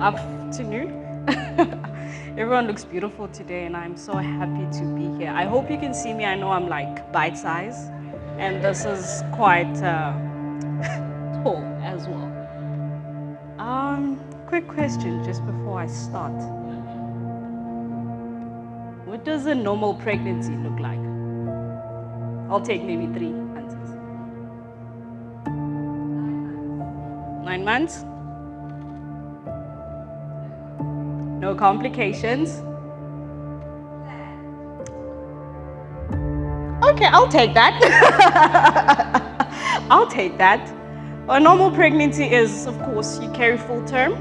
afternoon. Everyone looks beautiful today and I'm so happy to be here. I hope you can see me. I know I'm like bite size and this is quite tall as well. Quick question just before I start. What does a normal pregnancy look like? I'll take maybe 3 answers. 9 months? No complications? Okay, I'll take that. I'll take that. A normal pregnancy is, of course, you carry full term.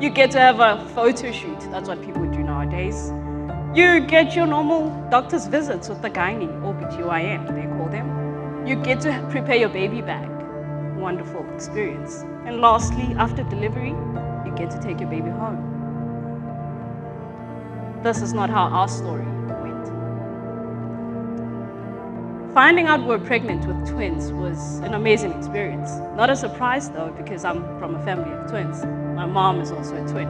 You get to have a photo shoot. That's what people do nowadays. You get your normal doctor's visits with the gynae, OBGYN, they call them. You get to prepare your baby bag. Wonderful experience. And lastly, after delivery, you get to take your baby home. This is not how our story went. Finding out we're pregnant with twins was an amazing experience. Not a surprise though, because I'm from a family of twins. My mom is also a twin.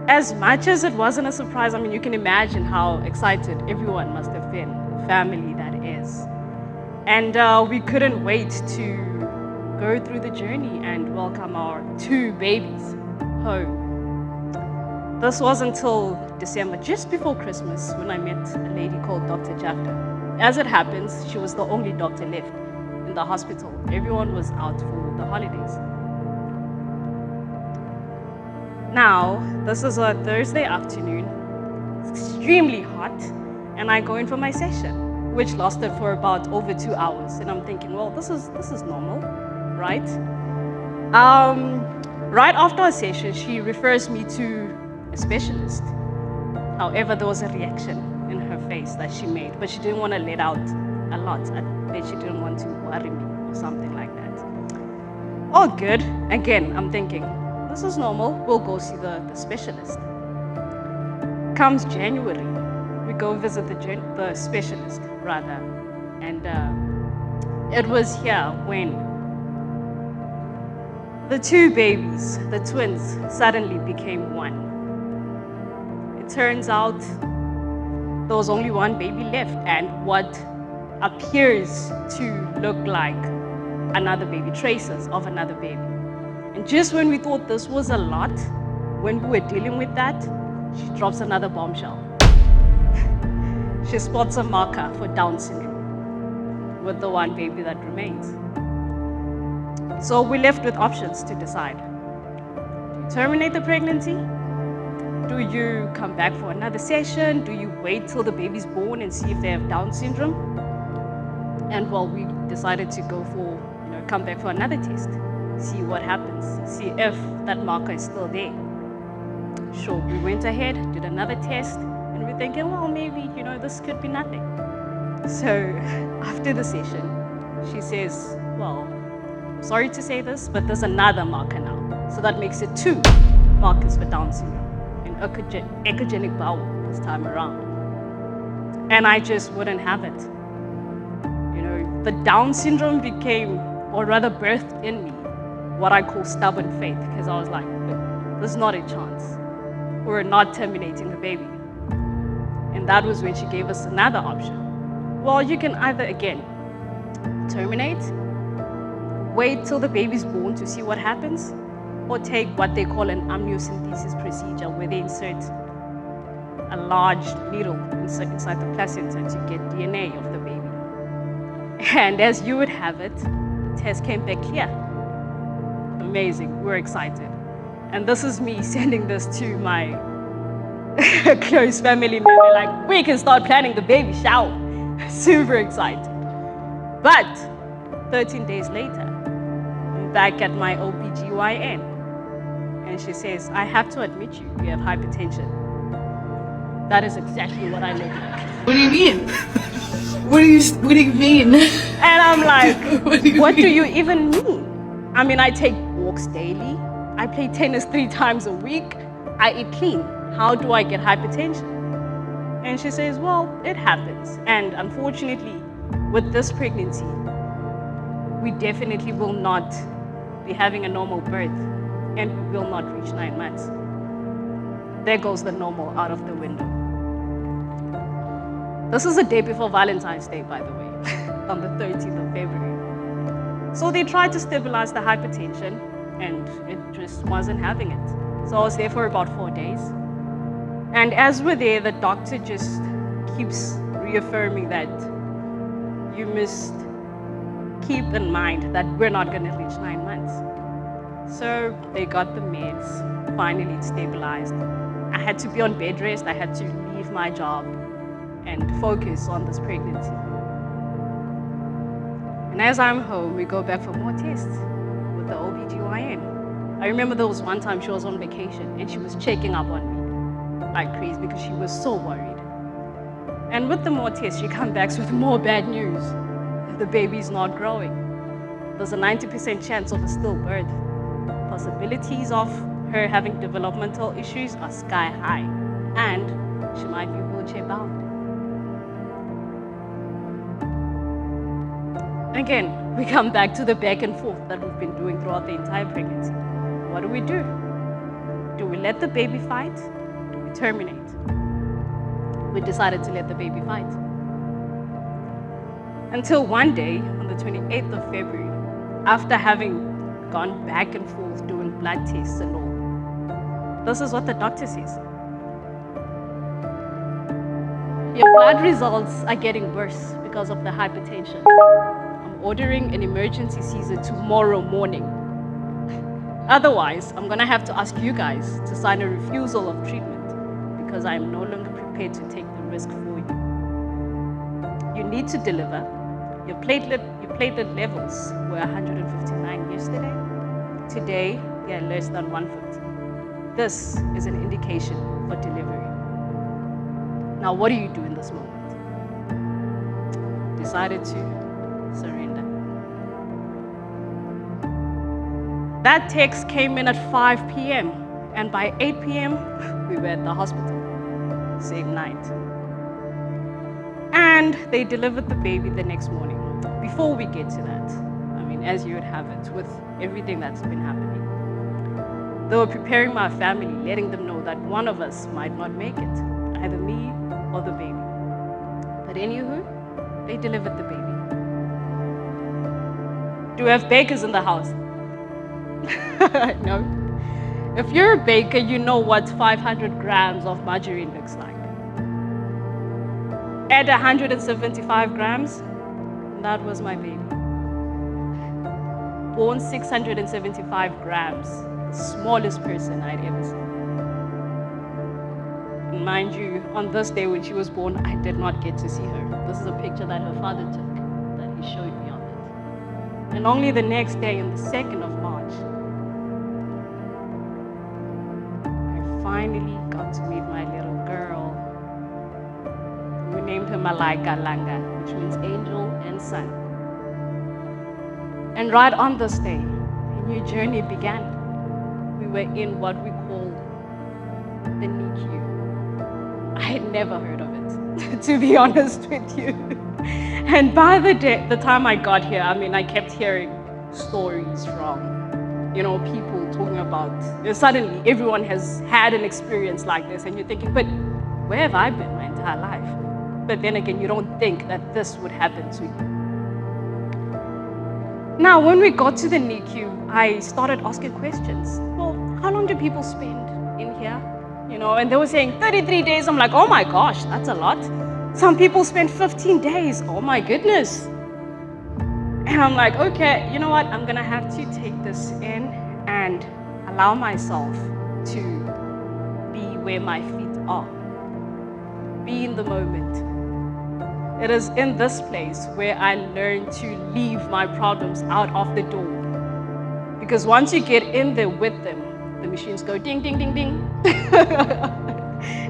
As much as it wasn't a surprise, I mean, you can imagine how excited everyone must have been, the family that is. And we couldn't wait to go through the journey and welcome our 2 babies home. This was until December, just before Christmas, when I met a lady called Dr. Jafta. As it happens, she was the only doctor left in the hospital. Everyone was out for the holidays. Now, this is a Thursday afternoon. It's extremely hot, and I go in for my session, which lasted for about over 2 hours. And I'm thinking, well, this is normal, right? Right after a session, she refers me to a specialist. However, there was a reaction in her face that she made, but she didn't want to let out a lot. I bet she didn't want to worry me or something like that. All good. Again, I'm thinking, this is normal. We'll go see the specialist. Comes January, we go visit the specialist, rather. And it was here when the 2 babies, the twins, suddenly became one. It turns out there was only 1 baby left and what appears to look like another baby, traces of another baby. And just when we thought this was a lot, when we were dealing with that, she drops another bombshell. She spots a marker for Down syndrome with the 1 baby that remains. So we're left with options to decide. Do you terminate the pregnancy? Do you come back for another session? Do you wait till the baby's born and see if they have Down syndrome? And well, we decided to go for, come back for another test, see what happens, see if that marker is still there. Sure, we went ahead, did another test, and we're thinking, well, maybe, this could be nothing. So after the session, she says, well, sorry to say this, but there's another marker now. So that makes it 2 markers for Down syndrome. Echogenic bowel this time around. And I just wouldn't have it. The Down syndrome became, or rather birthed in me, what I call stubborn faith, because I was like, there's not a chance. We're not terminating the baby. And that was when she gave us another option. Well, you can either, again, terminate, wait till the baby's born to see what happens, or take what they call an amniocentesis procedure, where they insert a large needle inside the placenta to get DNA of the baby. And as you would have it, the test came back clear. Amazing, we're excited. And this is me sending this to my close family member, like, we can start planning the baby shower. Super excited. But 13 days later, I'm back at my OBGYN. And she says, I have to admit you have hypertension. That is exactly what I look like. What do you mean? What do you mean? And I'm like, what do you even mean? I mean, I take walks daily. I play tennis 3 times a week. I eat clean. How do I get hypertension? And she says, well, it happens. And unfortunately, with this pregnancy, we definitely will not be having a normal birth and we will not reach 9 months. There goes the normal out of the window. This is the day before Valentine's Day, by the way, on the 13th of February. So they tried to stabilize the hypertension, and it just wasn't having it. So I was there for about 4 days. And as we're there, the doctor just keeps reaffirming that you must keep in mind that we're not going to reach 9 months. So they got the meds, finally it stabilized. I had to be on bed rest, I had to leave my job and focus on this pregnancy. And as I'm home, we go back for more tests with the OBGYN. I remember there was one time she was on vacation and she was checking up on me like crazy because she was so worried. And with the more tests, she comes back with more bad news. The baby's not growing. There's a 90% chance of a stillbirth. Possibilities of her having developmental issues are sky high, and she might be wheelchair bound. Again, we come back to the back and forth that we've been doing throughout the entire pregnancy. What do we do? Do we let the baby fight? Do we terminate? We decided to let the baby fight. Until one day, on the 28th of February, after having gone back and forth doing blood tests and all, this is what the doctor says. Your blood results are getting worse because of the hypertension. I'm ordering an emergency Caesar tomorrow morning. Otherwise, I'm gonna have to ask you guys to sign a refusal of treatment because I am no longer prepared to take the risk for you. You need to deliver. Your platelet levels were 159 yesterday. Today, they are less than 150. This is an indication for delivery. Now, what do you do in this moment? Decided to surrender. That text came in at 5 p.m. and by 8 p.m., we were at the hospital, same night. And they delivered the baby the next morning. Before we get to that, I mean, as you would have it, with everything that's been happening, they were preparing my family, letting them know that one of us might not make it, either me or the baby. But anywho, they delivered the baby. Do we have bakers in the house? No. If you're a baker, you know what 500 grams of margarine looks like. At 175 grams, that was my baby. Born 675 grams, the smallest person I'd ever seen. And mind you, on this day when she was born, I did not get to see her. This is a picture that her father took, that he showed me of it. And only the next day, on the 2nd of March, I finally got to meet my little girl. We named her Nokulunga, which means angel and sun. And right on this day, a new journey began. We were in what we call the NICU. I had never heard of it, to be honest with you. And by the time I got here, I mean, I kept hearing stories from, people talking about, suddenly everyone has had an experience like this, and you're thinking, but where have I been my entire life? But then again, you don't think that this would happen to you. Now, when we got to the NICU, I started asking questions. Well, how long do people spend in here? And they were saying 33 days. I'm like, oh my gosh, that's a lot. Some people spend 15 days. Oh my goodness. And I'm like, okay, you know what? I'm gonna have to take this in and allow myself to be where my feet are. Be in the moment. It is in this place where I learn to leave my problems out of the door. Because once you get in there with them, the machines go ding, ding, ding, ding.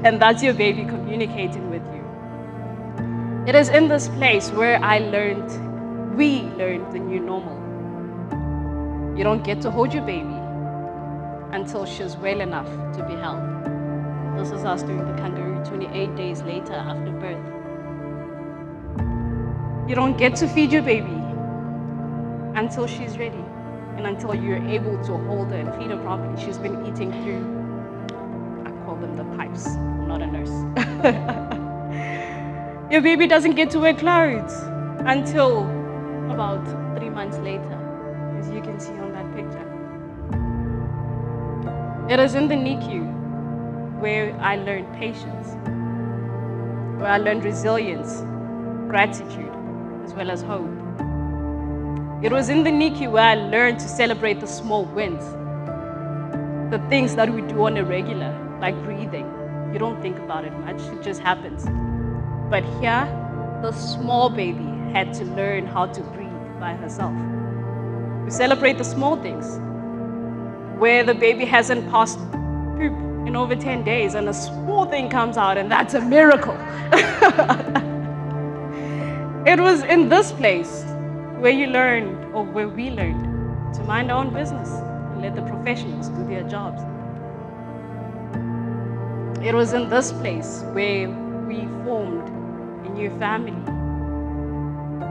And that's your baby communicating with you. It is in this place where we learned the new normal. You don't get to hold your baby until she's well enough to be held. This is us doing the kangaroo 28 days later after birth. You don't get to feed your baby until she's ready. And until you're able to hold her and feed her properly, she's been eating through, I call them the pipes. I'm not a nurse. Your baby doesn't get to wear clothes until about 3 months later, as you can see on that picture. It is in the NICU where I learned patience, where I learned resilience, gratitude, as well as hope. It was in the NICU where I learned to celebrate the small wins, the things that we do on a regular, like breathing. You don't think about it much, it just happens. But here, the small baby had to learn how to breathe by herself. We celebrate the small things, where the baby hasn't passed poop in over 10 days and a small thing comes out, and that's a miracle. It was in this place where you learned, or where we learned, to mind our own business and let the professionals do their jobs. It was in this place where we formed a new family,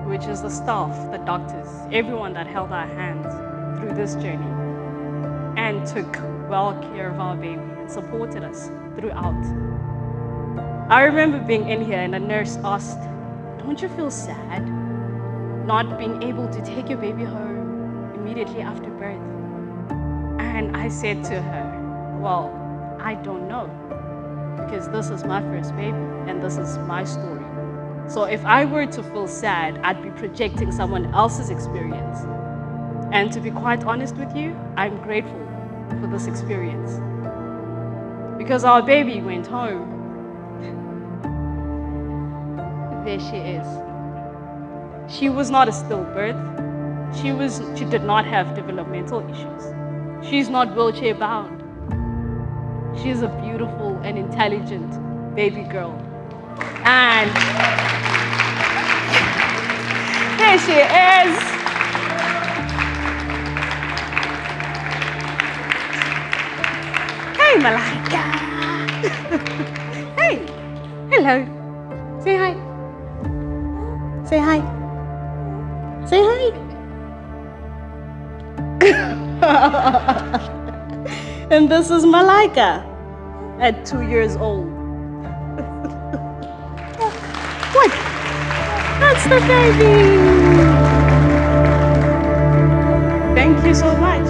which is the staff, the doctors, everyone that held our hands through this journey and took well care of our baby and supported us throughout. I remember being in here and a nurse asked, "Don't you feel sad not being able to take your baby home immediately after birth?" And I said to her, "Well, I don't know, because this is my first baby and this is my story. So if I were to feel sad, I'd be projecting someone else's experience. And to be quite honest with you, I'm grateful for this experience. Because our baby went home. There she is. She was not a stillbirth. She did not have developmental issues. She's not wheelchair bound. She's a beautiful and intelligent baby girl. And there she is. Hey, Malaika. Hey, hello. Say hi. Say hi. Say hi. And this is Malaika at 2 years old. What? That's the baby. Thank you so much.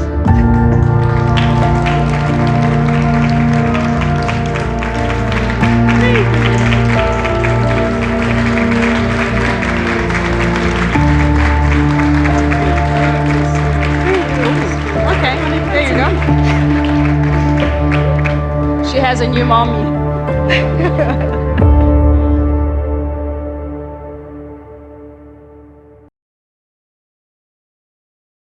Okay, there you go. She has a new mommy.